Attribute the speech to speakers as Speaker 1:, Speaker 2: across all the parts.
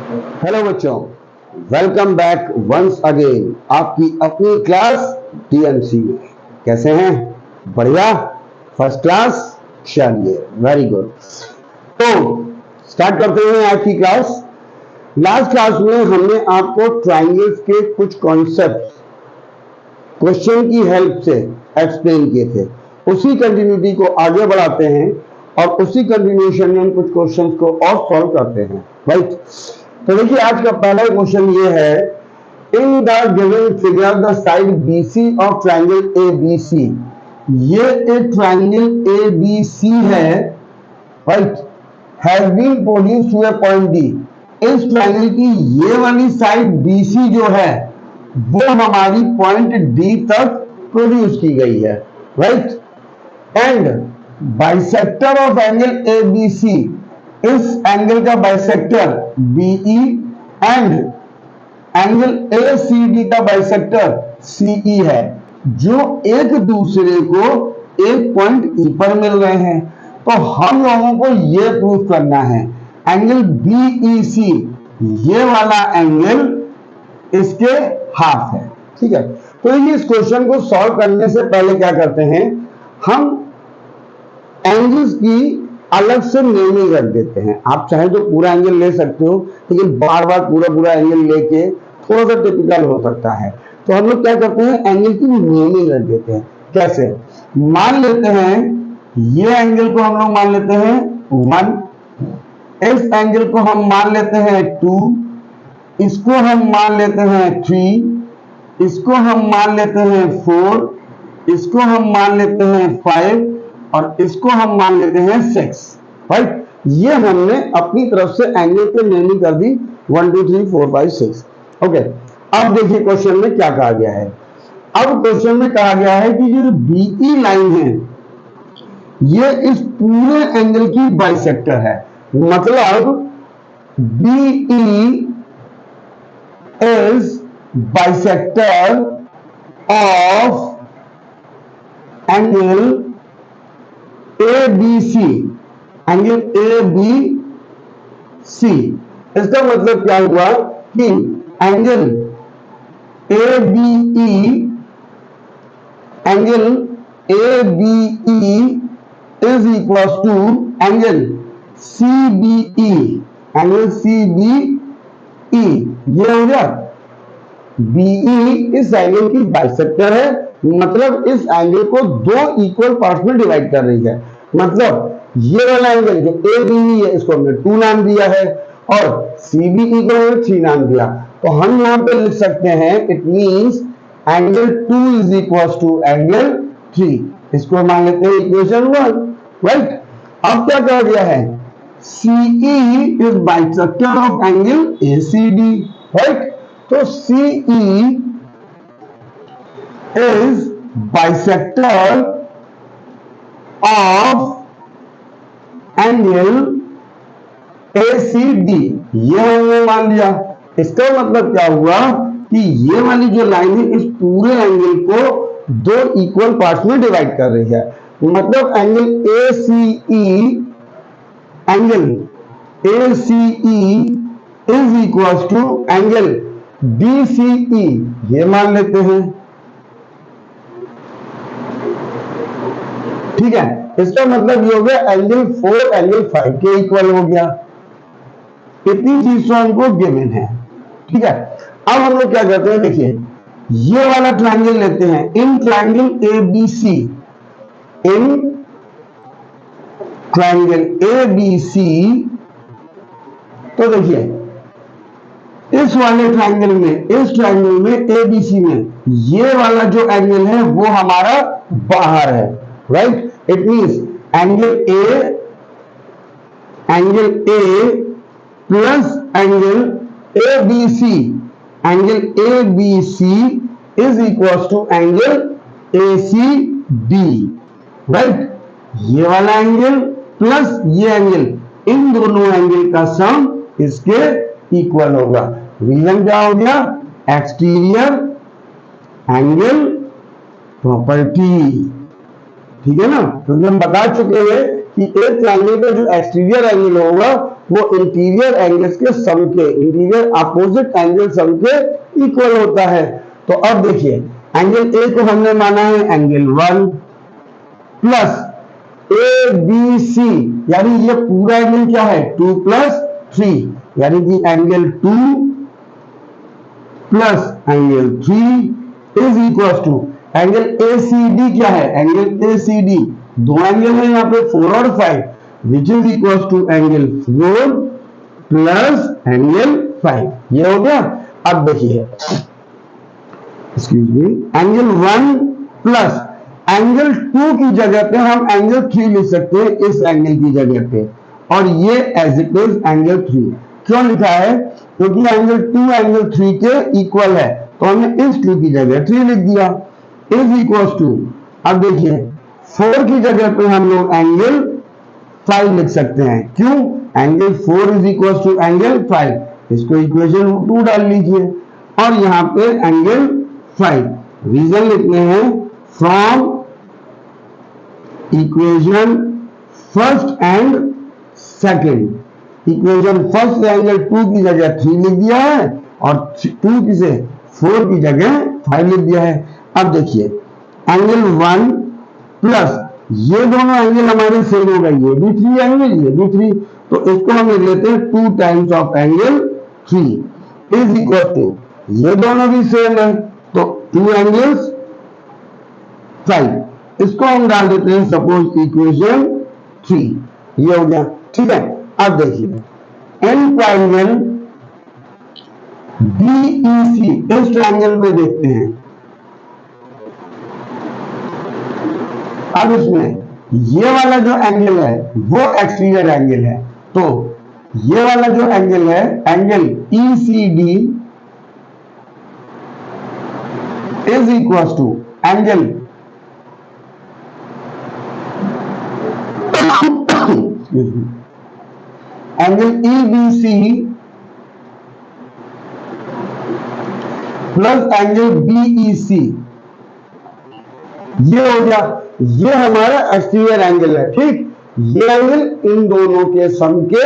Speaker 1: Hello बच्चों, welcome back once again आपकी अपनी क्लास टीएमसी। कैसे हैं? बढ़िया, फर्स्ट क्लास। चलिए, वेरी गुड। तो स्टार्ट करते हैं आज की क्लास। लास्ट क्लास में हमने आपको ट्राइंगल्स के कुछ कॉन्सेप्ट क्वेश्चन की हेल्प से एक्सप्लेन किए थे। उसी कंटिन्यूटी को आगे बढ़ाते हैं और उसी कंटिन्यूएशन में हम कुछ क्वेश्चंस को और सॉल्व करते हैं, राइट? तो देखिए, आज का पहला क्वेश्चन ये है, in the given figure the side BC of triangle ABC। ये एक ट्राइंगल ABC है, right, has been produced to a point D। इस ट्राइंगल की ये वाली साइड BC जो है वो हमारी पॉइंट D तक प्रोड्यूस की गई है, right? And bisector of angle ABC, इस एंगल का bisector BE and angle ACD का बाइसेक्टर CE है, जो एक दूसरे को एक पॉइंट E पर मिल रहे हैं। तो हम लोगों को यह प्रूव करना है एंगल BEC ये वाला एंगल इसके हाफ है, ठीक है? तो इस क्वेश्चन को सॉल्व करने से पहले क्या करते हैं, हम एंगल्स की अलग से नेमिंग रख देते हैं। आप चाहे तो पूरा एंगल ले सकते हो, लेकिन बार बार पूरा एंगल लेके थोड़ा सा टिपिकल हो सकता है। तो हम लोग क्या करते हैं, एंगल की नेमिंग रख देते हैं। कैसे? मान लेते हैं ये एंगल को हम लोग मान लेते हैं 1, इस एंगल को हम मान लेते हैं 2, इसको हम मान लेते हैं 3, इसको हम मान लेते हैं 4, इसको हम मान लेते हैं 5 और इसको हम मान लेते हैं 6, राइट? ये हमने अपनी तरफ से एंगल पे नेमिंग कर दी 1 2 3 4 5 6। ओके, अब देखिए क्वेश्चन में क्या कहा गया है। अब क्वेश्चन में कहा गया है कि जो BE लाइन है ये इस पूरे एंगल की बाइसेक्टर है। मतलब BE is bisector of angle ABC, angle ABC। इसका मतलब क्या हुआ कि angle ABE is equals to angle CBE, angle CBE ये हो गया। BE इस एंगल की बाइसेक्टर है, मतलब इस एंगल को दो इक्वल पार्ट्स में डिवाइड कर रही है। मतलब ये वाला एंगल जो ABE है इसको हमने 2 नाम दिया है और CBE को हमने 3 नाम दिया। तो हम यहां पे लिख सकते हैं it means angle 2 is equal to angle 3। इसको मान लेते हैं इक्वेशन 1, राइट? अब क्या कहा गया है, CE is bisector of angle ACD, right? तो CE is bisector of angle ACD, ये हमने मान लिया। इसका मतलब क्या हुआ कि ये वाली जो लाइन है इस पूरे एंगल को दो इक्वल पार्ट्स में डिवाइड कर रही है। मतलब angle ACE is equal to angle BCE, ये मान लेते हैं, ठीक है? इसका मतलब ये हो गया एंगल 4 एंगल 5 के इक्वल हो गया। इतनी चीज तो हमको गिवन है, ठीक है? अब हम लोग क्या करते हैं, देखिए ये वाला ट्राइंगल लेते हैं, in triangle ABC, in triangle ABC। तो देखिए इस वाले ट्राइंगल में, इस ट्राइंगल में ABC में ये वाला जो एंगल है वो हमारा बाहर है, right? It means angle A plus angle ABC, angle ABC is equal to angle ACD, right? ये वाला एंगल प्लस ये एंगल, इन दोनों एंगल का सम इसके इक्वल होगा। रीजन क्या हो गया, एक्सटीरियर एंगल प्रॉपर्टी, ठीक है ना? क्योंकि हम बता चुके हैं कि एक ट्रायंगल का जो एक्सटीरियर एंगल होगा वो इंटीरियर एंगल्स के सम के, इंटीरियर अपोजिट एंगल सम के इक्वल होता है। तो अब देखिए एंगल ए को हमने माना है angle 1 plus A B C, यानी ये पूरा एंगल क्या है 2 प्लस 3, यानी कि angle 2 plus angle 3 is equal to angle A C D. क्या है एंगल ए सी डी? दो एंगल है यहाँ पे 4 और 5, which is equal to angle 4 plus angle 5। ये हो गया। अब देखिए excuse me, angle 1 plus angle 2 की जगह पे हम एंगल 3 लिख सकते हैं इस एंगल की जगह पे, और ये एज इट इज एंगल 3। क्यों लिखा है? क्योंकि एंगल 2 एंगल 3 के इक्वल है, तो हमने इस 2 की जगह 3 लिख दिया इज इक्वल टू। अब देखिए 4 की जगह पे हम लोग एंगल 5 लिख सकते हैं। क्यों? Angle 4 is equal to angle 5, इसको इक्वेशन 2 डाल लीजिए, और यहाँ पे एंगल 5 रीजन लिखने हैं from equation first and second. Equation first angle 2 की जगह 3 लिख दिया है, और 2 की से 4 की जगह 5 लिख दिया है। अब देखिए एंगल 1 प्लस ये दोनों एंगल हमारे सेम हो गए, ये भी 3 एंगल, ये भी 3, तो इसको हम लिख लेते हैं 2 times of angle 3 is equal to, ये दोनों भी सेम है तो 2 एंगल्स 5, इसको हम डाल देते हैं सपोज इक्वेशन 3। ये हो गया, ठीक है। अब देखिए एन ट्रायंगल बीईसी, इस ट्रायंगल में देखते हैं। अब इसमें ये वाला जो एंगल है वो एक्सटीरियर एंगल है, तो ये वाला जो एंगल है angle ECD is equal to angle angle EBC plus angle BEC. ये हो गया, ये हमारा एक्सटीरियर एंगल है, ठीक। ये एंगल इन दोनों के सम के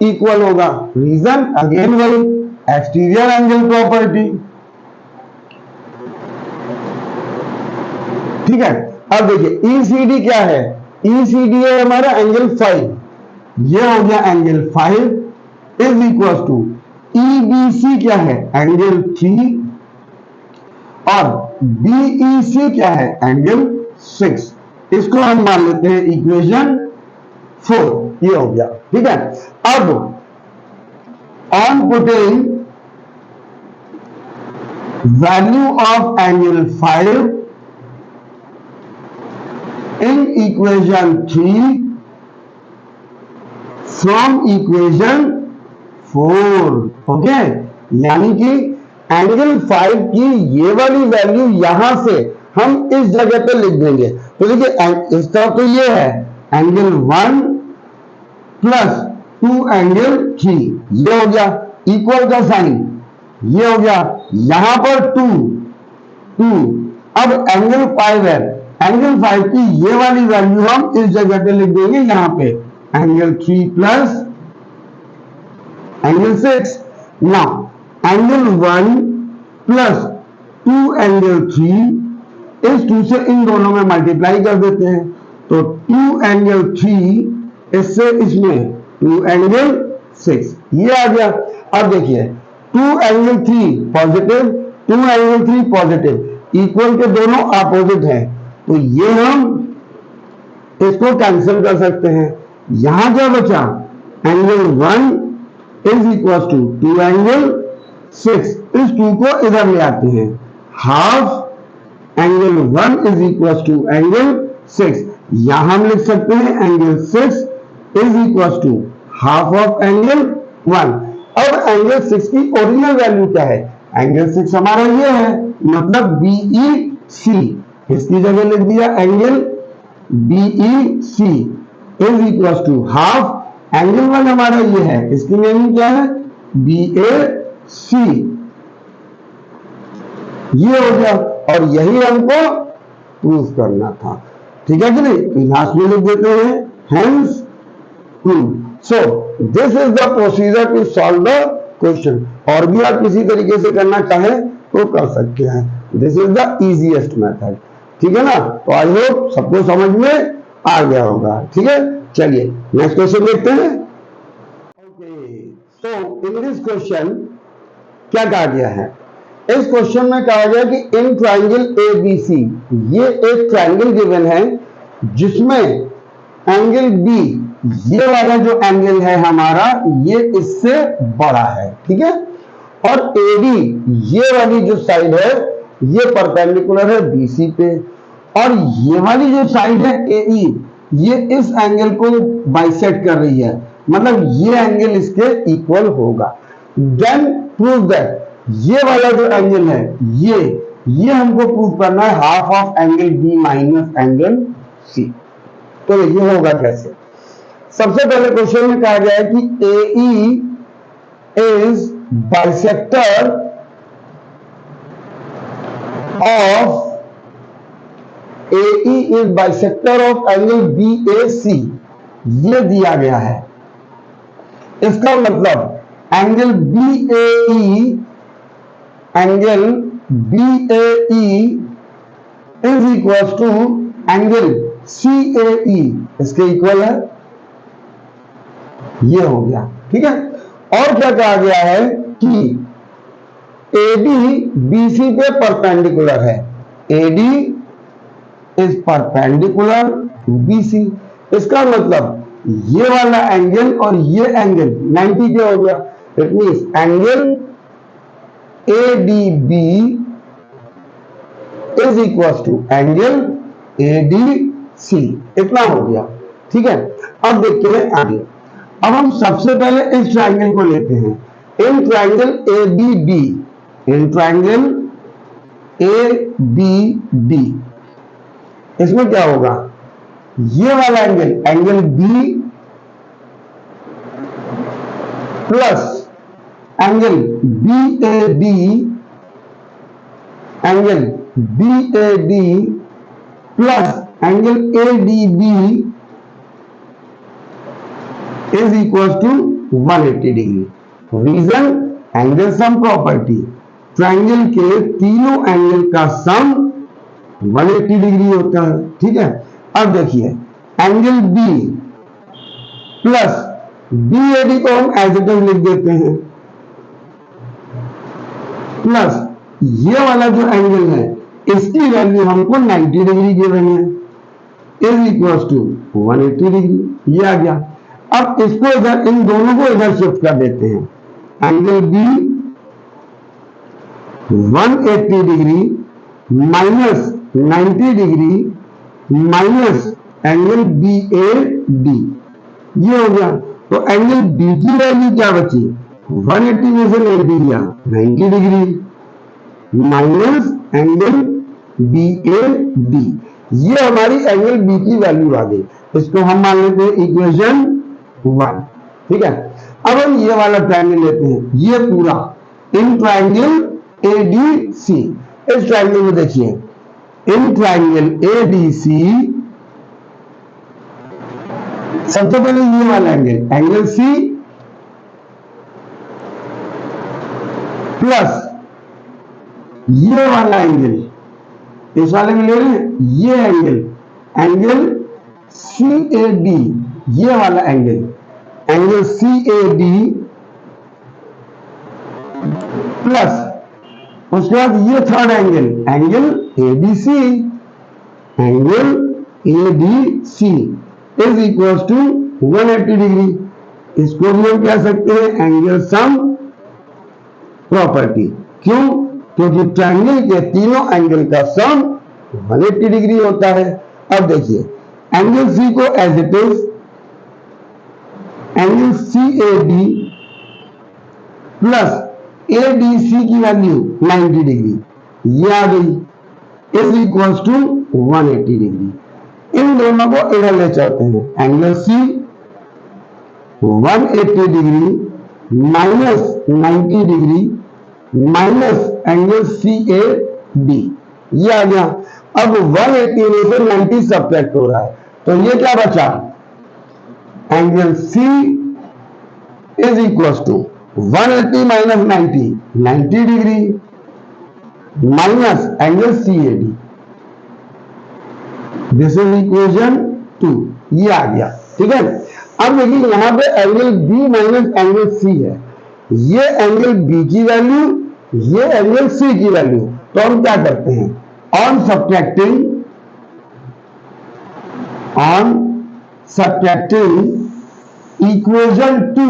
Speaker 1: इक्वल होगा। रीजन अगेन वही, एक्सटीरियर एंगल प्रॉपर्टी, ठीक है। अब देखिए ईसीडी क्या है? ईसीडी है हमारा एंगल 5, ये हो गया angle 5 is equal to EBC क्या है एंगल 3, और बीईसी क्या है एंगल 6। इसको हम मान लेते हैं इक्वेशन 4। ये हो गया, ठीक है। अब on putting value of angle 5 in equation 3 from equation 4, okay. यानी कि एंगल 5 की ये वाली वैल्यू यहां से हम इस जगह पे लिख देंगे। तो देखिए इस तरफ तो ये है एंगल 1 प्लस 2 एंगल 3, ये हो गया इक्वल का साइन, ये हो गया यहां पर 2। अब एंगल 5 है, एंगल 5 की ये वाली वैल्यू हम इस जगह पे लिख देंगे यहां पे angle 3 plus angle 6। Now angle 1 plus 2 angle 3, इस 2 से इन दोनों में मल्टीप्लाई कर देते हैं, तो 2 एंगल 3 इससे इसमें 2 एंगल 6, ये आ गया। अब देखिए 2 angle 3 positive, 2 angle 3 positive, equal के दोनों अपोजिट हैं, तो ये हम इसको कैंसिल कर सकते हैं। यहां क्या बचा angle 1 is equal to 2 angle 6, इस 2 को इधर ले आते हैं, half angle 1 is equal to angle 6। यहां हम लिख सकते हैं angle 6 is equal to half of angle 1। अब एंगल 6 की ओरिजिनल वैल्यू क्या है? एंगल 6 हमारा ये है, मतलब बीईसी, इसकी जगह लिख दिया angle BEC is equal to half angle 1 हमारा ये है, इसकी मीनिंग क्या है बीएसी। ये हो गया, और यही हमको प्रूफ करना था, ठीक है कि नहीं? लास्ट में लिख देते हैं hence proof. So this is the procedure to solve the question. और भी आप किसी तरीके से करना चाहें तो कर सकते हैं। This is the easiest method. ठीक है ना? तो आई होप सबको समझ में आ गया होगा। ठीक है, चलिए नेक्स्ट क्वेश्चन देखते हैं। Okay, so in this question क्या कहा गया है? इस क्वेश्चन में कहा गया कि इन ट्राइंगल एबीसी, ये एक ट्राइंगल गिवन है जिसमें एंगल बी, ये वाला जो एंगल है हमारा, ये इससे बड़ा है। ठीक है, और एडी, ये वाली जो साइड है ये परपेंडिकुलर है बीसी पे, और ये वाली जो साइड है एई, ये इस एंगल को बाइसेक्ट कर रही है, मतलब ये एंगल इसके इक्वल होगा। देन प्रूव दैट, ये वाला जो एंगल है ये हमको प्रूव करना है half of angle B minus angle C. तो ये होगा कैसे? सबसे पहले क्वेश्चन में कहा गया है कि AE is bisector of AE is bisector of angle BAC, ये दिया गया है। इसका मतलब angle BAE is equal to angle CAE, इसके इक्वल है, ये हो गया। ठीक है, और क्या कहा गया है कि AD BC पे परपेंडिकुलर है, AD is perpendicular to BC। इसका मतलब ये वाला एंगल और ये एंगल 90 क्या हो गया? It means angle ADB is equal to angle ADC, इतना हो गया। ठीक है, अब देखते हैं आगे। अब हम सबसे पहले इस ट्राइंगल को लेते हैं, in triangle ABD, in triangle ABD, इसमें क्या होगा? ये वाला angle, angle B plus angle BAD, angle BAD plus angle ADB is equal to 180 degree. Reason, angle sum property, triangle के तीनों एंगल का सम 180 डिग्री होता है। ठीक है, अब देखिए एंगल B प्लस BAD को हम एज इट इज लिख देते हैं, प्लस ये वाला जो एंगल है इसकी वैल्यू हमको 90 डिग्री गिवन है, इज इक्वल टू 180 डिग्री, ये आ गया। अब इसको इधर, इन दोनों को इधर शिफ्ट कर देते हैं, angle B 180 degree minus 90 degree minus angle BAD, ये हो गया। तो एंगल B की वैल्यू क्या बची? 180 में से 90 गया, 90 डिग्री माइनस एंगल BAD, ये हमारी एंगल B की वैल्यू आ गई। इसको हम मान लेते हैं इक्वेशन 1। ठीक है, अब हम ये वाला ट्रायंगल लेते हैं, ये पूरा इन ट्रायंगल ADC। इस ट्रायंगल में देखिए, इन ट्रायंगल ADC, सबसे पहले ये वाला एंगल, एंगल C प्लस ये वाला एंगल, इस वाले में ले रहे हैं ये एंगल, एंगल CAD, ये वाला एंगल, एंगल CAD प्लस उसके बाद ये third angle, angle ABC, angle ADC is equal to 180 degree. इसको भी हम कह सकते हैं एंगल सम प्रॉपर्टी। क्यों? क्योंकि ट्रायंगल के तीनों एंगल का सम 180 डिग्री होता है। अब देखिए एंगल C को as it is, angle CAD plus ADC की वैल्यू 90 डिग्री, ये आ गई, इज इक्वल टू 180 डिग्री। इन दोनों को इधर ले चलते हैं, angle C 180 degree minus 90 degree minus angle CAD, ये आ गया। अब 180 में से 90 सब्ट्रैक्ट हो रहा है, तो ये क्या बचा? Angle C is equal to 180 minus 90, 90 degree minus angle C A D, this is equation 2, ये आ गया। ठीक है, अब देखिए यहां पे angle B minus angle C है, ये एंगल बी की वैल्यू, ये एंगल सी की वैल्यू, तो हम क्या करते हैं, on subtracting equation 2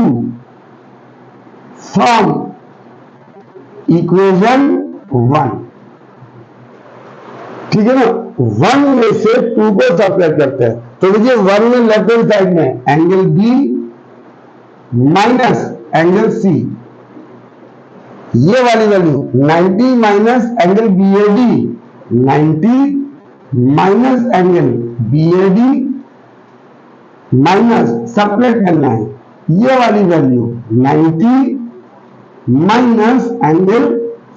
Speaker 1: from equation 1, ठीक है ना, 1 में से 2 को सब्ट्रैक्ट करते हैं, तो देखिए 1 में लेफ्ट हैंड साइड में angle B minus angle C, ये वाली value 90 minus angle B A D, 90 minus angle B A D minus subtract करना है, ये वाली value 90 minus angle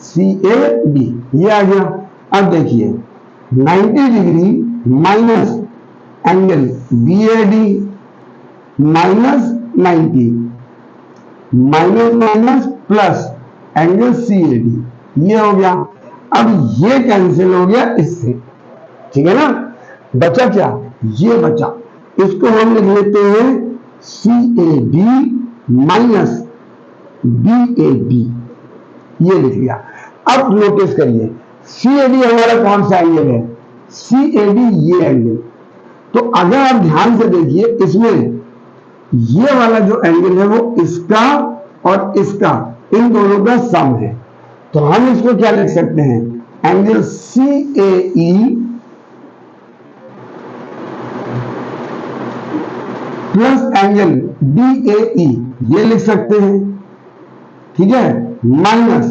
Speaker 1: C A D, ये आ गया। अब देखिए 90 degree minus angle B A D minus 90 minus minus plus angle C A D, ये हो गया। अब ये कैंसिल हो गया इससे, ठीक है ना, बचा क्या, ये बचा, इसको हम लिख लेते हैं C A D minus B A D, ये लिख लिया। अब नोटिस करिए सी ए डी हमारा कौन सा एंगल है, सी ए डी ये एंगल, तो अगर आप ध्यान से देखिए इसमें ये वाला जो एंगल है वो इसका और इसका इन दोनों का सम है, तो हम इसको क्या लिख सकते हैं, angle C A E plus angle D A E, ये लिख सकते हैं, ठीक है, माइनस,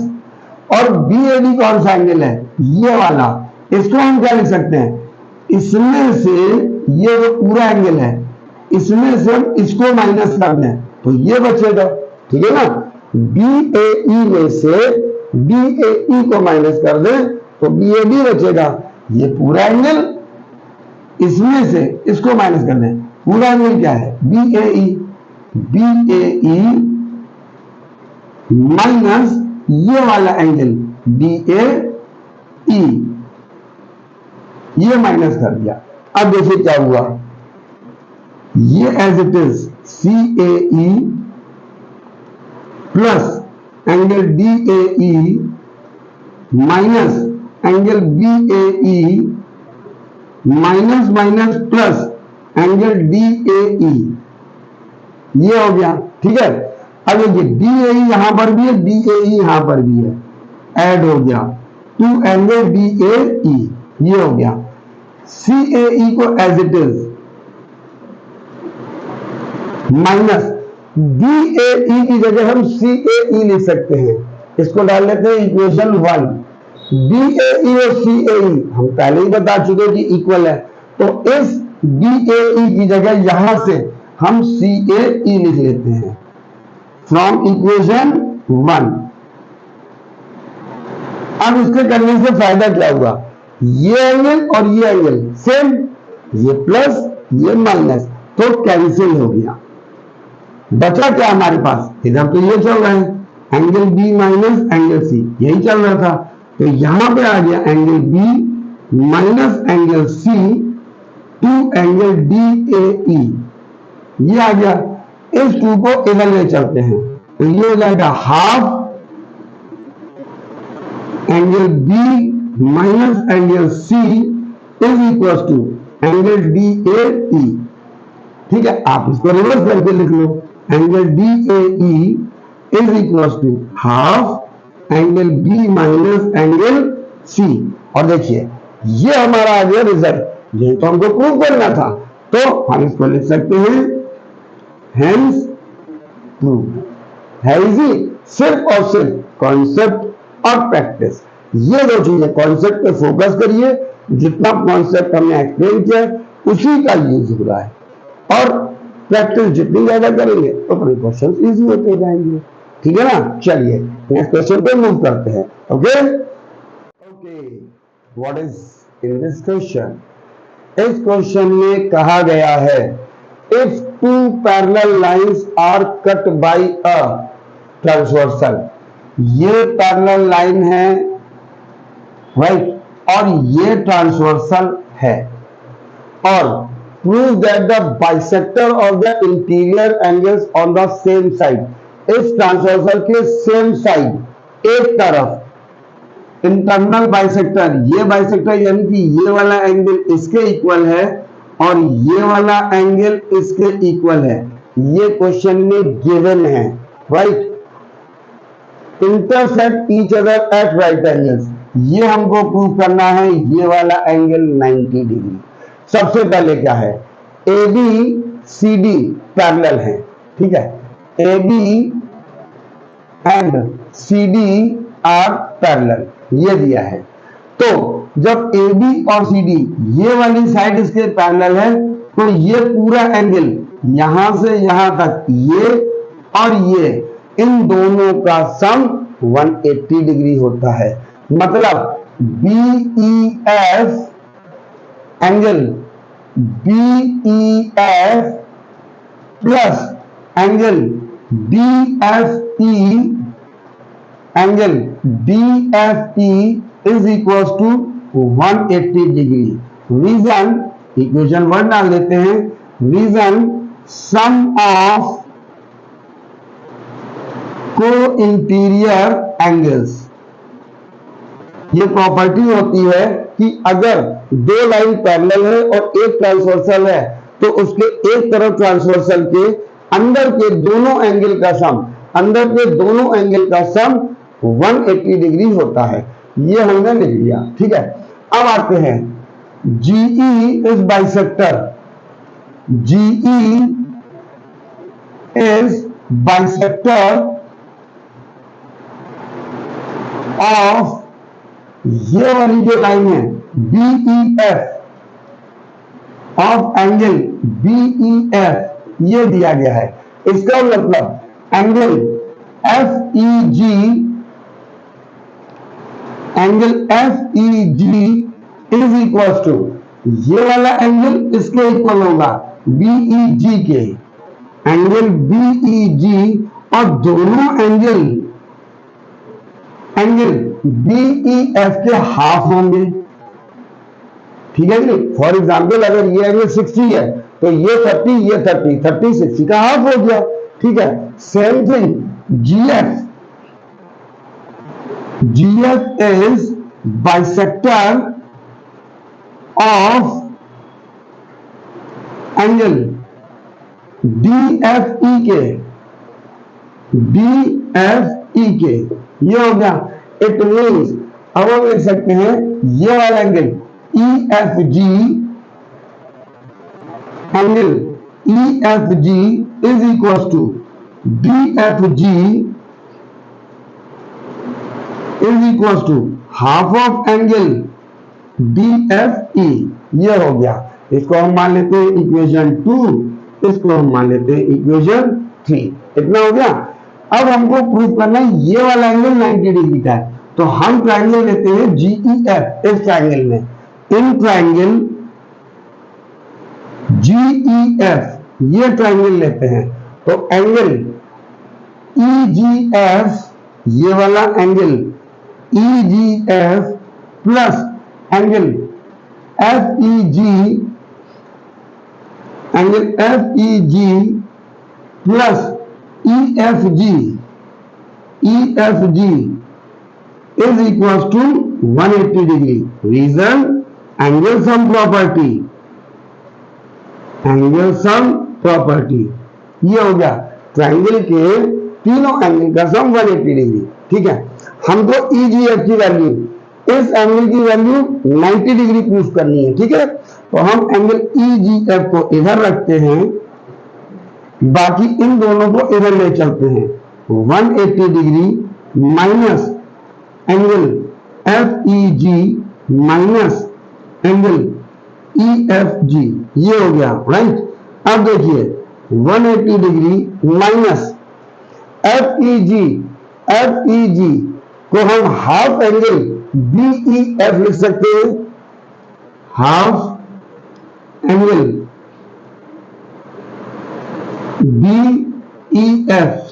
Speaker 1: और बी ए डी कौन सा एंगल है, ये वाला, इसको हम क्या लिख सकते हैं, इसमें से ये जो पूरा एंगल है इसमें से हम इसको माइनस कर दें तो ये बचेगा, ठीक है ना, बी ए ई में से बी ए ई को माइनस कर दें तो बी ए डी बचेगा, ये पूरा एंगल, इसमें से इसको माइनस कर दें, पूरा एंगल क्या है, बी ए ई माइनस ये वाला एंगल डी ए ई, ये माइनस कर दिया। अब देखिए क्या हुआ, ये as it is C A E plus angle D A E minus angle B A E minus minus plus angle D A E, ये हो गया, ठीक है। अब देखिए डी ए ई यहां पर भी है, डी ए ई यहां पर भी है, ऐड हो गया two angle D A E, ये हो गया। सी ए ई को as it is minus D A E की जगह हम सी ए ई लिख सकते हैं, इसको डाल लेते हैं इक्वेशन 1, डी ए ई और सी ए ई हम पहले ही बता चुके कि इक्वल है, तो इस डी ए ई की जगह यहां से हम सी ए ई लिख लेते हैं फ्रॉम इक्वेशन 1। अब इसके करने से फायदा क्या हुआ, ये एंगल और ये एंगल सेम, ये प्लस ये माइनस, तो कैंसिल हो गया, बचा क्या हमारे पास, इधर तो ये चल रहा है angle B minus angle C, यही चल रहा था, तो यहां पे आ गया angle B minus angle C two angle D A E, ये आ गया। इस टू को इधर ले चलते हैं तो ये हो जाएगा half angle B minus angle C is equal to angle D A E, ठीक है। आप इसको रिवर्स करके लिख लो, angle D A E is equal to half angle B minus angle C, और देखिए ये हमारा आ गया रिजल्ट, ये तो हमको प्रूव करना था, तो हम इसको लिख सकते हैं हेंस प्रूव्ड, है इजी, सिर्फ और सिर्फ कॉन्सेप्ट और प्रैक्टिस, ये दो चीजें, कॉन्सेप्ट पे फोकस करिए, जितना कॉन्सेप्ट हमने एक्सप्लेन किया उसी का यूज हो रहा है, और प्रैक्टिस जितनी ज्यादा करेंगे तो क्वेश्चन इजी होते जाएंगे, ठीक है ना। चलिए नेक्स्ट क्वेश्चन पे मूव करते हैं। Okay okay, what is in this question, इस क्वेश्चन में कहा गया है if two parallel lines are cut by a transversal, ये पैरेलल लाइन है राइट, और ये ट्रांसवर्सल है, और prove that the bisector of the interior angles on the same side, इस ट्रांसवर्सल के सेम साइड एक तरफ इंटरनल बाइसेक्टर, ये बाइसेक्टर यानी कि ये वाला एंगल इसके इक्वल है और ये वाला एंगल इसके इक्वल है, ये क्वेश्चन में गिवन है right. Intersect each other at right angles, ये हमको प्रूव करना है, ये वाला एंगल 90 डिग्री। सबसे पहले क्या है, A B C D parallel है, ठीक है, A B and C D are parallel, ये दिया है। तो जब ए बी और सी डी ये वाली साइड इसके पैरेलल है, तो ये पूरा एंगल यहां से यहां तक, ये और ये, इन दोनों का सम 180 डिग्री होता है। मतलब BEF angle BEF plus angle BFE, एंगल BFE is equal to 180 degree. Reason, equation 1 डाल देते हैं, रीजन सम ऑफ को इंटीरियर एंगल्स, ये प्रॉपर्टी होती है कि अगर दो लाइन पैरेलल है और एक ट्रांसवर्सल है, तो उसके एक तरफ ट्रांसवर्सल के अंदर के दोनों एंगल का सम, अंदर के दोनों एंगल का सम 180 डिग्री होता है। ये हमने लिख दिया, ठीक है। अब आते हैं, GE is bisector, GE is bisector of ये वाली जो लाइन है BEF, ऑफ एंगल BEF, ये दिया गया है। इसका मतलब angle FEG, angle FEG is equal to, ये वाला एंगल इसके इक्वल होगा BEG के, एंगल BEG, और दोनों एंगल BEF के हाफ होंगे, ठीक है जी। फॉर एग्जाम्पल अगर ये एंगल 60 है, तो ये 30, ये 30, 30 60 का हाफ हो गया, ठीक है। Same thing GF is bisector of angle DFE के, ये हो गया। इट मीन्स अब हम लिख सकते हैं, ये वाला angle EFG, angle EFG is equal to DFG is equal to half of angle DFE, ये हो गया। इसको हम मान लेते हैं इक्वेशन 2, इसको हम मान लेते हैं इक्वेशन 3। इतना हो गया। अब हमको प्रूव करना है ये वाला एंगल 90 डिग्री का है, तो हम ट्रायंगल लेते हैं GEF। इस ट्रायंगल में, इन ट्रायंगल GEF, ये ट्रायंगल लेते हैं, तो एंगल EGF, ये वाला angle EGF plus angle FEG, angle FEG plus EFG is equals to 180 degree. Reason, angle sum property, angle sum property, ये हो गया। ट्रायंगल के तीनों एंगल का सम 180 डिग्री, ठीक है। हमको EGF की वैल्यू, इस एंगल की वैल्यू 90 डिग्री प्रूफ करनी है, ठीक है। तो हम एंगल EGF को इधर रखते हैं, बाकी इन दोनों को इधर ले चलते हैं। 180 degree minus angle FEG minus angle EFG, ये हो गया राइट। अब देखिए 180 डिग्री माइनस FEG को हम हाफ एंगल BEF लिख सकते हैं, half angle B E F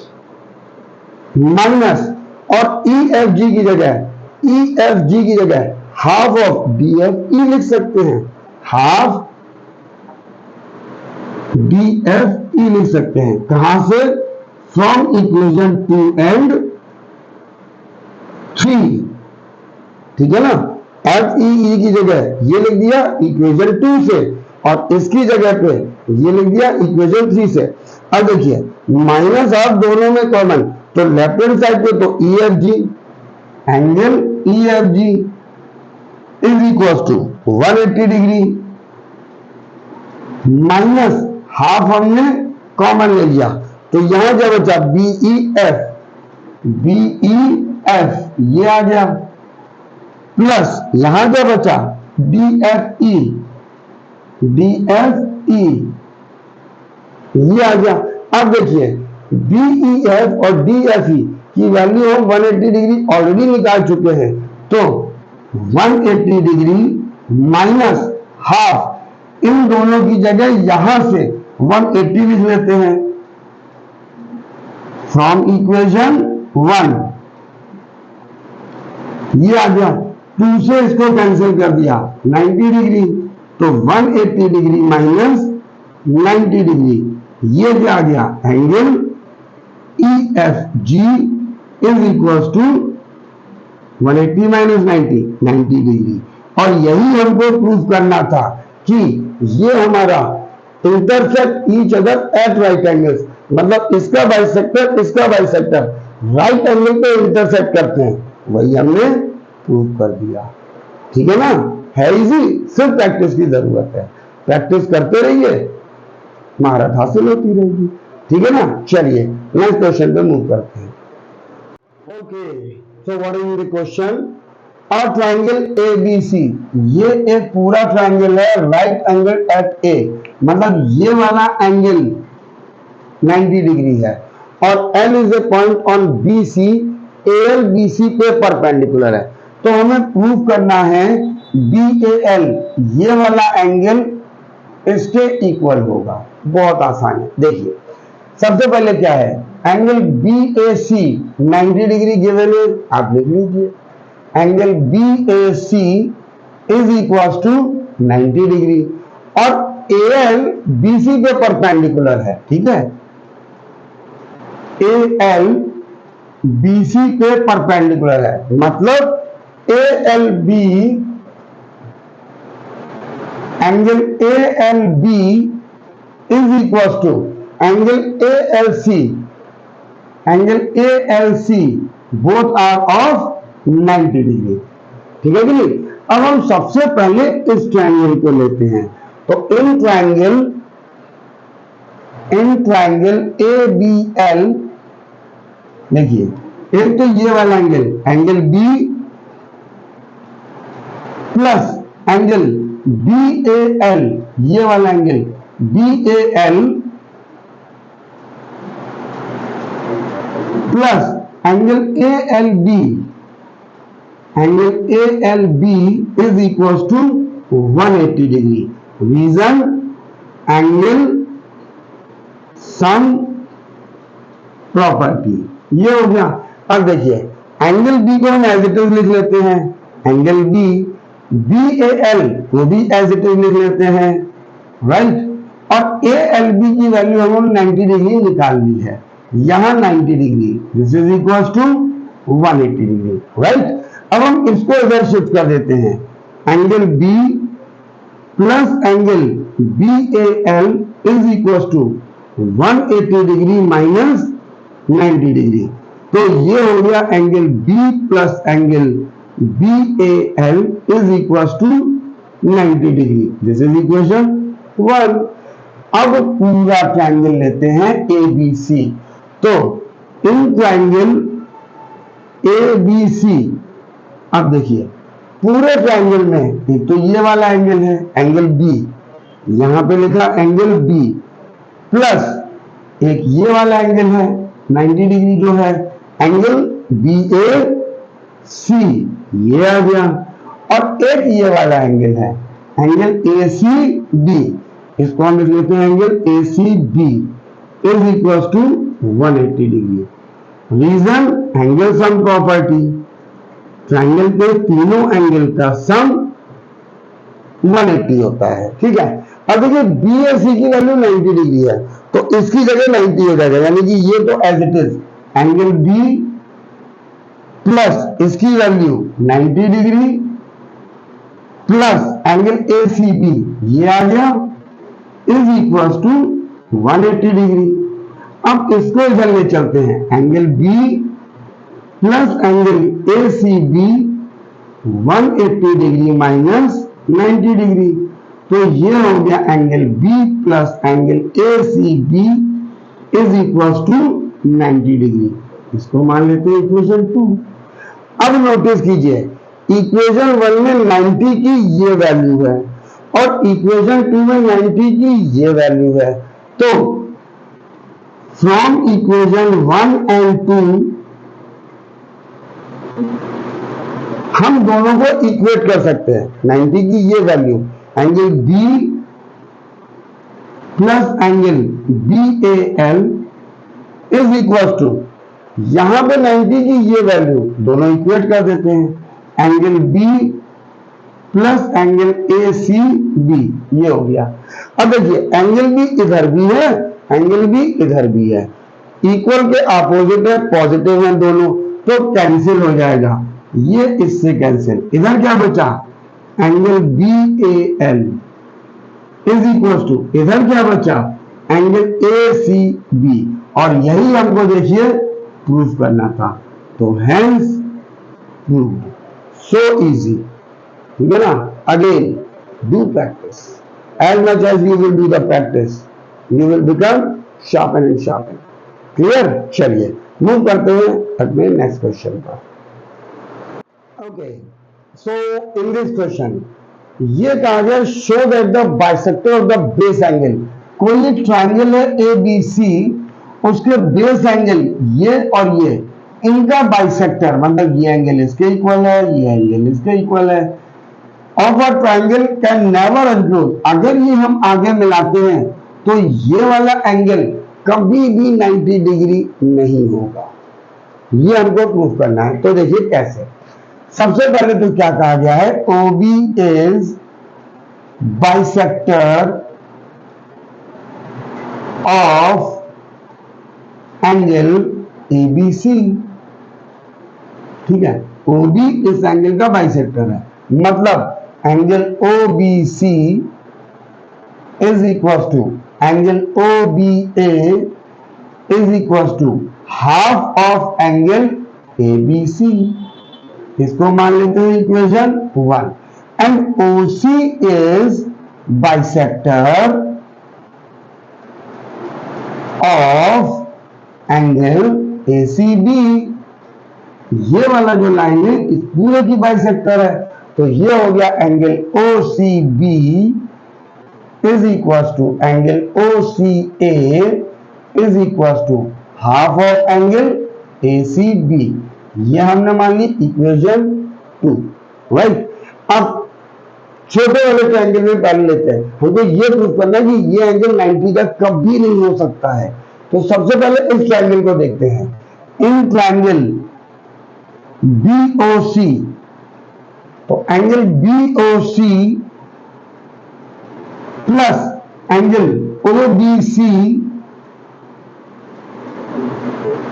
Speaker 1: minus, और ई एफ जी की जगह half of D F E लिख सकते हैं, हाफ डी एफ ई लिख सकते हैं। कहां से? फ्रॉम इक्वेशन 2 एंड 3, ठीक है ना। एफ ई की जगह ये लिख दिया इक्वेशन 2 से, और इसकी जगह पे ये लिख दिया इक्वेशन 3 से। अब देखिए माइनस हाफ दोनों में कॉमन, तो लेफ्ट हैंड साइड पे तो E F G, angle E F G is equal to 180 degree, minus half हमने कॉमन ले लिया, तो यहां क्या बचा? बीई एफ ये आ गया, प्लस यहां क्या बचा? डी एफ ई ये आ गया। अब देखिए बीई एफ और डी एफ ई की वैल्यू हम 180 डिग्री ऑलरेडी निकाल चुके हैं, तो 180 डिग्री माइनस हाफ, इन दोनों की जगह यहां से 180 लिख लेते हैं फ्रॉम इक्वेशन 1, ये आ गया। 2 से इसको कैंसिल कर दिया 90 डिग्री, तो 180 डिग्री माइनस 90 डिग्री, ये क्या आ गया? Angle E F G is equal to 180 minus 90 degree. और यही हमको प्रूव करना था कि ये हमारा intersect each other at right angles, मतलब इसका बाइसेक्टर राइट एंगल पे इंटरसेक्ट करते हैं, वही हमने प्रूव कर दिया। ठीक है ना, है इजी, सिर्फ प्रैक्टिस की जरूरत है। प्रैक्टिस करते रहिए, महारत हासिल होती रहेगी। ठीक है ना, चलिए नेक्स्ट क्वेश्चन पे मूव करते हैं। Okay, so what is the question? A triangle ABC, ये एक पूरा ट्रायंगल है राइट एंगल एट ए, मतलब ये वाला एंगल 90 डिग्री है, और L is a point on BC, AL BC पे परपेंडिकुलर है। तो हमें प्रूव करना है BAL ये वाला एंगल इसके इक्वल होगा। बहुत आसान है, देखिए सबसे पहले क्या है, एंगल BAC 90 डिग्री गिवन है, आप लिख लीजिए angle BAC is equal to 90 degree, और AL BC पे परपेंडिकुलर है। ठीक है, AL BC पे परपेंडिकुलर है, मतलब ALB angle ALB is equal to angle ALC both are of 90 degree. ठीक है कि नहीं? अब हम सबसे पहले इस ट्रायंगल को लेते हैं, तो इन ट्रायंगल ABL, देखिए एक तो ये वाला angle B plus angle BAL, ये वाला angle BAL plus angle ALB is equal to 180 degree. Reason angle sum property, ये हो गया। अब देखिए एंगल B को हम एज इट इज लिख लेते हैं, एंगल BAL को भी एज इट इज लिख लेते हैं, राइट। और ALB की वैल्यू हम 90 डिग्री निकाल ली है, यहां 90 degree, this is equal to 180 degree, right. अब हम इसको इधर शिफ्ट कर देते हैं, angle B plus angle BAL is equal to 180 degree minus 90 degree, तो ये हो गया angle B plus angle BAL is equal to 90 degree, this is equation 1। अब पूरा ट्रायंगल लेते हैं ABC, तो इन ट्रायंगल ABC, अब देखिए पूरे ट्रायंगल में एक तो ये वाला एंगल है एंगल B, यहां पे लिखा एंगल B, प्लस एक ये वाला एंगल है 90 डिग्री जो है एंगल BAC, ये आ गया, और एक ये वाला एंगल है एंगल ACB, इसको हम लिख लेते हैं angle ACB is equal to 180 degree. Reason angle sum property, triangle के तीनों एंगल का सम 180 होता है। ठीक है, अब देखिए बी और सी की वैल्यू 90 डिग्री है, तो इसकी जगह 90 हो जाएगा, यानी कि ये तो as it is angle B plus इसकी value 90 degree plus angle A C B ये आ गया इज इक्वल टू 180 डिग्री। अब इसको इधर ले चलते हैं, angle B plus angle A C B 180 degree minus 90 degree, तो ये हो गया angle B plus angle A C B is equal to 90 degree. इसको मान लेते हैं इक्वेशन 2। अब नोटिस कीजिए इक्वेशन 1 में 90 की ये वैल्यू है और इक्वेशन 2 में 90 की ये वैल्यू है, तो फ्रॉम इक्वेशन 1 एंड 2 हम दोनों को इक्वेट कर सकते हैं। 90 की ये value angle B plus angle B A L is equal to, यहां पे 90 की ये वैल्यू दोनों इक्वेट कर देते हैं, angle B plus angle A C B ये हो गया। अब देखिए एंगल बी इधर भी है, एंगल बी इधर भी है, इक्वल के अपोजिट है, पॉजिटिव है दोनों, तो कैंसिल हो जाएगा, ये इससे कैंसिल। इधर क्या बचा, angle B A L is equal to, इधर क्या बचा, एंगल ए सी बी, और यही हमको देखिए प्रूफ करना था, तो हेंस प्रूव्ड। सो इजी, ठीक है ना। Again do practice, as much as you will do the practice you will become sharpen and sharpen. Clear, चलिए मूव करते हैं अपने नेक्स्ट क्वेश्चन पर। Okay, so in this question ये कहा गया show that the bisector of the base angle, कोई एक ट्रायंगल है ए बी सी, उसके बेस एंगल ये और ये, इनका बाइसेक्टर मतलब ये एंगल इसके इक्वल है, ये एंगल इसके इक्वल है, of a triangle can never include, अगर ये हम आगे मिलाते हैं तो ये वाला एंगल कभी भी 90 डिग्री नहीं होगा, ये हमको प्रूफ करना है। तो देखिए कैसे, सबसे पहले तो क्या कहा गया है, OB is bisector of angle ABC। ठीक है, OB इस एंगल का बाइसेक्टर है, मतलब angle OBC is equal to angle OBA is equal to half of angle ABC। इसको मान लेते हैं equation 1, and OC is bisector of angle ACB। ये वाला जो लाइन है इस पूरे की बाइसेक्टर है, तो ये हो गया angle OCB is equal to angle OCA is equal to half of angle ACB। ये हमने मान ली इक्वेशन 2, राइट। अब छोटे वाले ट्रायंगल में पहले लेते हैं, हमको ये प्रूफ करना है कि ये एंगल 90 का कभी नहीं हो सकता है। तो सबसे पहले इस ट्रायंगल को देखते हैं, इन ट्रायंगल BOC, तो angle BOC plus angle OBC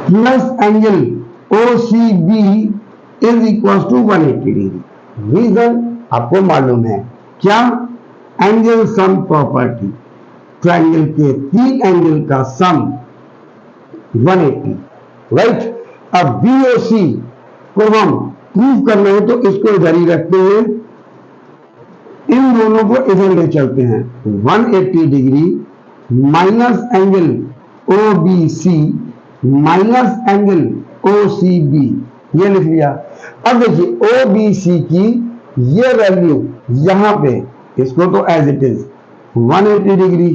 Speaker 1: plus angle OCB is equal to 180 degree. Reason आपको मालूम है क्या, एंगल सम प्रॉपर्टी, ट्रायंगल के 3 एंगल का सम 180, राइट। अब BOC को हम प्रूव करना है तो इसको इधर ही रखते हैं, इन दोनों को इधर ले चलते हैं, 180 degree minus angle OBC minus angle OCB, ये लिख लिया। अब देखिए OBC की ये वैल्यू यहां पे, इसको तो as it is 180 degree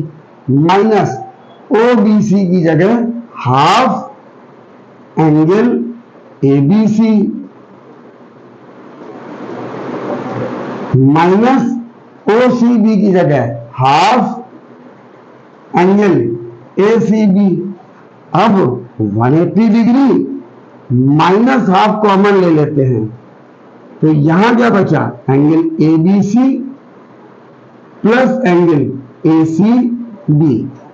Speaker 1: minus OBC की जगह half angle ABC minus OCB की जगह हाफ एंगल ACB। अब 180 डिग्री माइनस हाफ कॉमन ले लेते हैं, तो यहां क्या बचा, angle ABC plus angle ACB।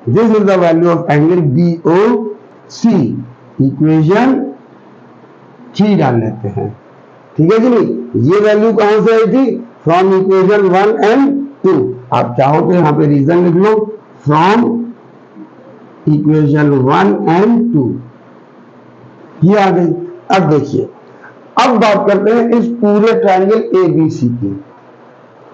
Speaker 1: This is the value of angle BOC। Equation 3 डाल लेते हैं, ठीक है कि नहीं। ये वैल्यू कहां से आई थी, फ्रॉम इक्वेशन 1 एंड 2। आप चाहो तो यहां पे रीजन लिख लो, फ्रॉम इक्वेशन 1 एंड 2, ये आ गई। अब देखिए, अब बात करते हैं इस पूरे ट्रायंगल ABC की।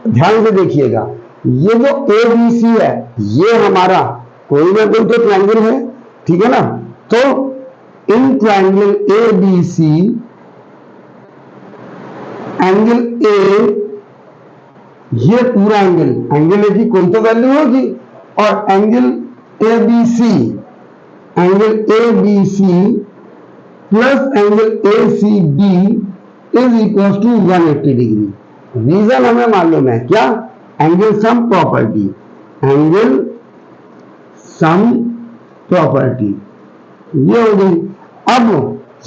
Speaker 1: ध्यान से देखिएगा, ये जो ABC है ये हमारा कोई ना कोई तो ट्रायंगल है, ठीक है ना। तो in triangle ABC angle A, ये पूरा एंगल A की कोई तो वैल्यू होगी, और angle ABC plus angle ACB is equal to 180 degree. Reason हमें मालूम है क्या, angle sum property, angle sum property, ये हो गई। अब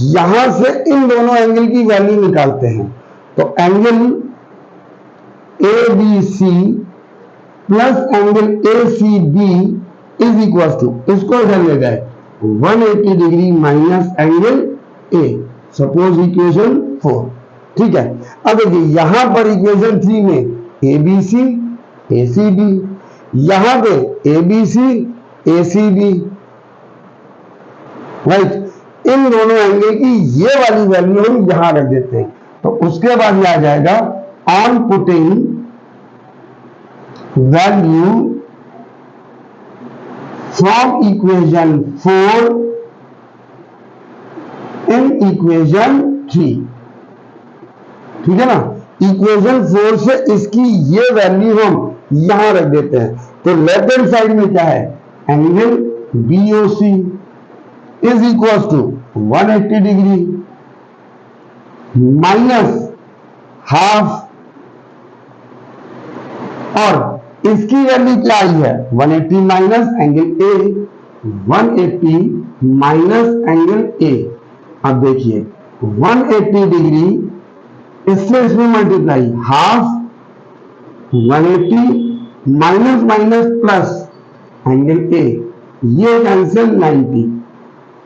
Speaker 1: यहां से इन दोनों एंगल की वैल्यू निकालते हैं, तो angle ABC plus angle ACB is equal to, इसको इधर ले गए, 180 degree minus angle A, suppose equation 4, ठीक है। अब देखिए यहां पर इक्वेशन 3 में ABC ACB, यहां पे ABC ACB, राइट। इन दोनों एंगल की ये वाली वैल्यू हम यहां रख देते हैं, तो उसके बाद ये आ जाएगा, on putting value from equation 4 in equation 3, ठीक है ना। इक्वेशन 4 से इसकी ये वैल्यू हम यहां रख देते हैं, तो लेफ्ट हैंड साइड में क्या है, angle BOC is equal to 180 degree minus half, और इसकी वैल्यू क्या आई है, 180 minus angle A, 180 minus angle A। अब देखिए 180 डिग्री इससे इसमें multiply, half 180 minus minus plus angle A, ये कैंसिल 90,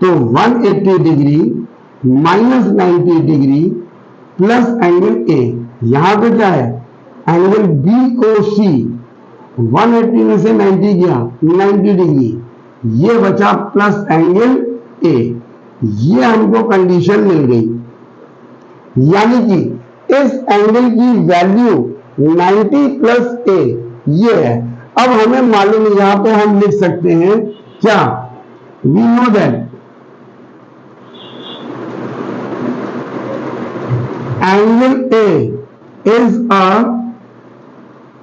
Speaker 1: तो 180 degree minus 90 degree plus angle A, यहां पे क्या है, एंगल BOC, 180 में से 90 गया, 90 डिग्री, ये बचा प्लस एंगल A। ये हमको कंडीशन मिल गई, यानी कि इस एंगल की वैल्यू 90 प्लस A ये है। अब हमें मालूम है, यहां पे हम लिख सकते हैं क्या, we know that angle A is a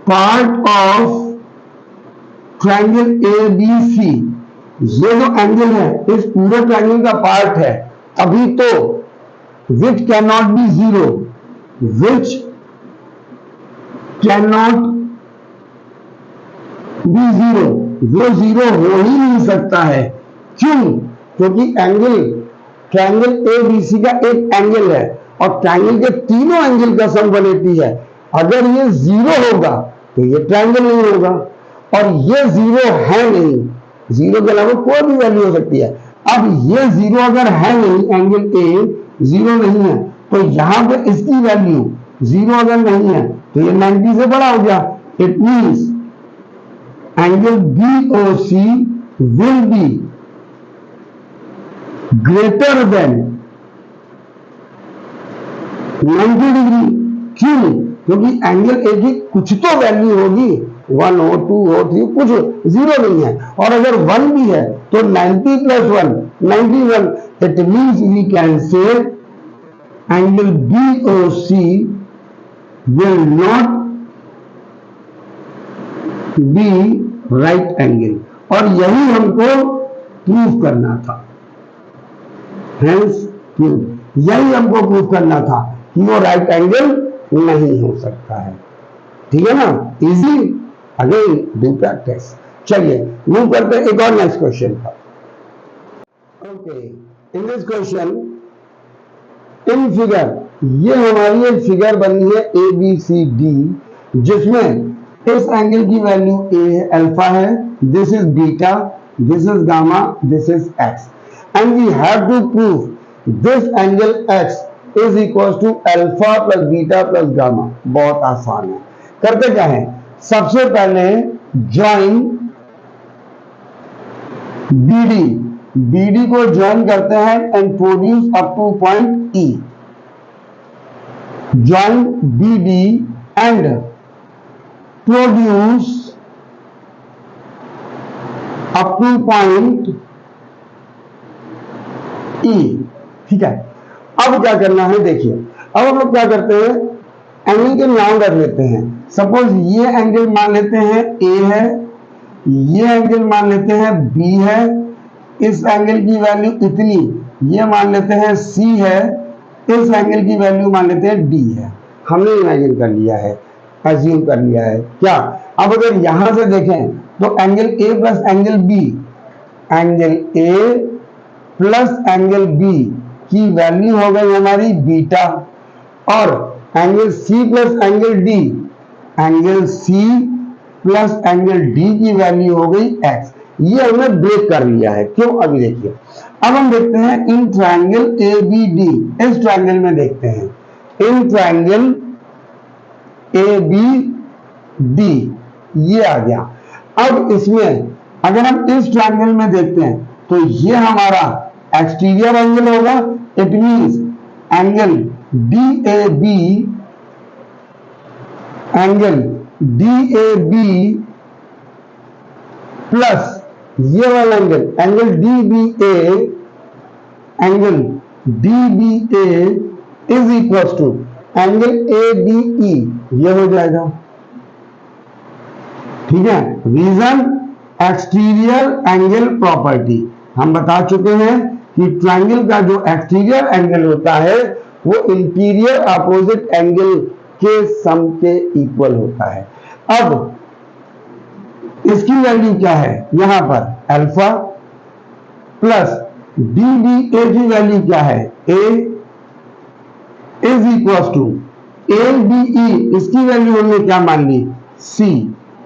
Speaker 1: part of triangle ABC। ये जो एंगल है इस पूरे ट्रायंगल का पार्ट है, अभी तो which cannot be zero, which cannot be zero, वो जीरो हो ही नहीं सकता है। क्यों, क्योंकि एंगल ट्रायंगल ABC का एक एंगल है, और ट्रायंगल के तीनों एंगल का सम 180 है। अगर ये जीरो होगा तो ये ट्रायंगल नहीं होगा, और ये जीरो है नहीं, जीरो के अलावा कोई भी वैल्यू हो सकती है। अब ये जीरो अगर है नहीं, एंगल A जीरो नहीं है, तो यहां पे इसकी वैल्यू जीरो अगर नहीं है तो ये 90 से बड़ा हो गया। It means angle BOC will be greater than 90 degree. क्यों, क्योंकि एंगल A की कुछ तो वैल्यू होगी, 1 हो 2 हो 3, कुछ जीरो नहीं है, और अगर 1 भी है तो 90 प्लस 1 91। It means we can say angle BOC will not be right angle, और यही हमको प्रूव करना था। हेंस प्रूव, यही हमको प्रूव करना था कि वो राइट एंगल नहीं हो सकता है, ठीक है ना। Easy, again do practice. चलिए मूव करते हैं एक और नेक्स्ट क्वेश्चन पर। Okay, in this question, in figure, ये हमारी एक फिगर बनी है ए बी सी डी, जिसमें इस एंगल की वैल्यू ए है, अल्फा है, this is beta, this is gamma, this is X, and we have to prove this angle X is equal to alpha plus beta plus gamma. बहुत आसान है। करते क्या है, सबसे पहले ज्वाइन बीडी, बीडी को ज्वाइन करते हैं and produce up to point E. Join BD and produce up to point E. ठीक है, अब क्या करना है देखिए, अब हम लोग क्या करते हैं, एंगल के नाम रख लेते हैं। सपोज ये एंगल मान लेते हैं ए है, ये एंगल मान लेते हैं बी है, इस एंगल की वैल्यू इतनी, ये मान लेते हैं सी है, इस एंगल की वैल्यू मान लेते हैं डी है। हमने इमेजिन कर लिया है, अज्यूम कर लिया है क्या। अब अगर यहां से देखें तो angle A plus angle B, angle A plus angle B की वैल्यू हो गई हमारी बीटा, और angle C plus angle D, angle C plus angle D की वैल्यू हो गई एक्स। ये हमने ब्रेक कर लिया है। क्यों, अभी देखिए। अब हम देखते हैं in triangle A B D, इस ट्रायंगल में देखते हैं, in triangle A B D, ये आ गया। अब इसमें अगर हम इस ट्रायंगल में देखते हैं तो ये हमारा एक्सटीरियर एंगल होगा, it means angle D A B, angle D A B plus ये वाला angle, angle D B A, angle D B A is equal to angle A B E, ये हो जाएगा। ठीक है, रीजन एक्सटीरियर एंगल प्रॉपर्टी। हम बता चुके हैं कि ट्रायंगल का जो एक्सटीरियर एंगल होता है वो इंटीरियर अपोजिट एंगल के सम के इक्वल होता है। अब इसकी वैल्यू क्या है, यहां पर alpha plus D B A की वैल्यू क्या है, A is equal to A B E, इसकी वैल्यू हमने क्या मान ली, सी।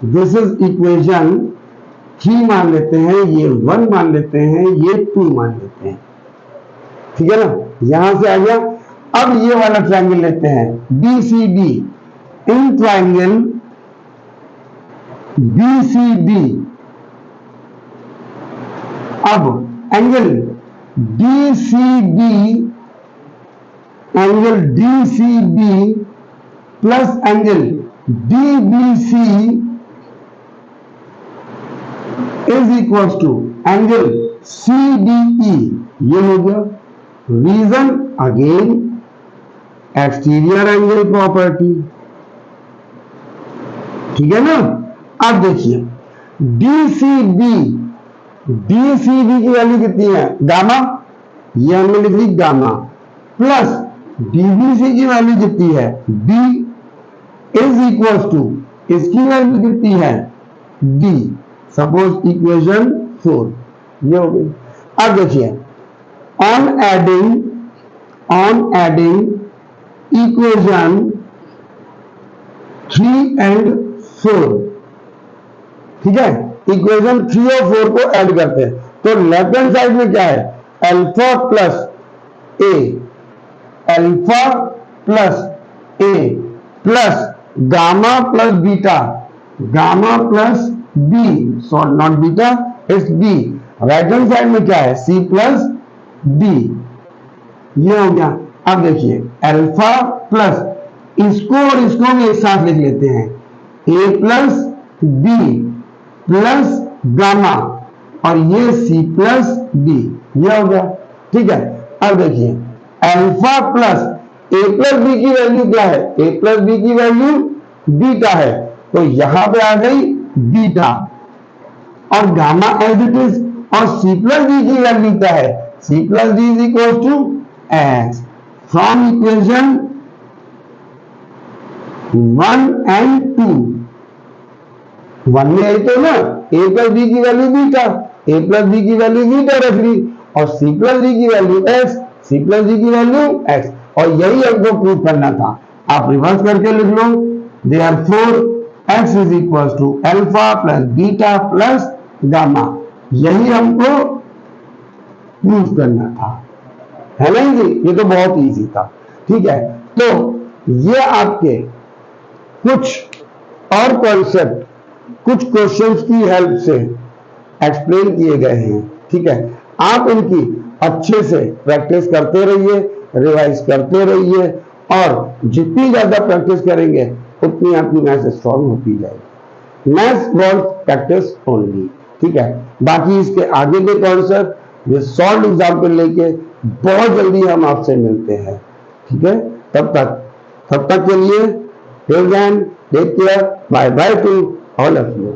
Speaker 1: दिस इज इक्वेशन 3 मान लेते हैं, ये 1 मान लेते हैं, ये 2 मान लेते हैं। ठीक है ना, यहां से आ गया। अब ये वाला ट्रायंगल लेते हैं B C D, in triangle B C D, अब angle D C B, angle D C B plus angle D B C is equal to angle C D E, ये हो गया। Reason again exterior angle property. ठीक है ना। अब देखिए D C B, D C B की value कितनी है, गामा, ये हमने लिख ली गामा, प्लस डीबीसी की वैल्यू कितनी है, बी, इज इक्वल टू इसकी वैल्यू कितनी है, डी। सपोज इक्वेशन 4 ये हो गई। अब देखिए ऑन एडिंग इक्वेशन 3 एंड 4, ठीक है, इक्वेशन 3 और 4 को ऐड करते हैं तो लेफ्ट हैंड साइड में क्या है, alpha plus A, alpha plus A plus gamma plus beta, gamma plus B, sorry not beta it's B. Right hand side में क्या है, सी प्लस डी, ये हो गया। अब देखिए अल्फा प्लस इसको और इसको भी एक साथ लिख लेते हैं, ए प्लस बी प्लस गामा और ये सी प्लस डी, ये हो गया। ठीक है, अब देखिए alpha plus A plus B की वैल्यू क्या है, ए प्लस बी की वैल्यू बीटा है, तो यहां पे आ गई बीटा, और गामा एज इट इज, और सी प्लस डी की वैल्यू क्या है, C plus D is equal to X. From equation 1 and 2, 1 में आई तो ना ए प्लस बी की value beta, A plus B की वैल्यू बीटा रख ली, और c प्लस डी की value x, c plus D की वैल्यू x, और यही हमको प्रूव करना था। आप रिवर्स करके लिख लो, therefore x is equal to alpha plus beta plus gamma, यही हमको प्रूव करना था, है ना जी। ये तो बहुत इजी था, ठीक है। तो ये आपके कुछ और कॉन्सेप्ट कुछ क्वेश्चंस की हेल्प से एक्सप्लेन किए गए हैं, ठीक है। आप इनकी अच्छे से प्रैक्टिस करते रहिए, रिवाइज करते रहिए, और जितनी ज्यादा प्रैक्टिस करेंगे उतनी आपकी मैथ्स स्ट्रॉन्ग होती जाएगी। मैथ्स वॉन्ट प्रैक्टिस ओनली, ठीक है। बाकी इसके आगे के कॉन्सेप्ट ये सॉल्व एग्जाम्पल लेके बहुत जल्दी हम आपसे मिलते हैं, ठीक है। तब तक के लिए till then take care, bye bye to all of you.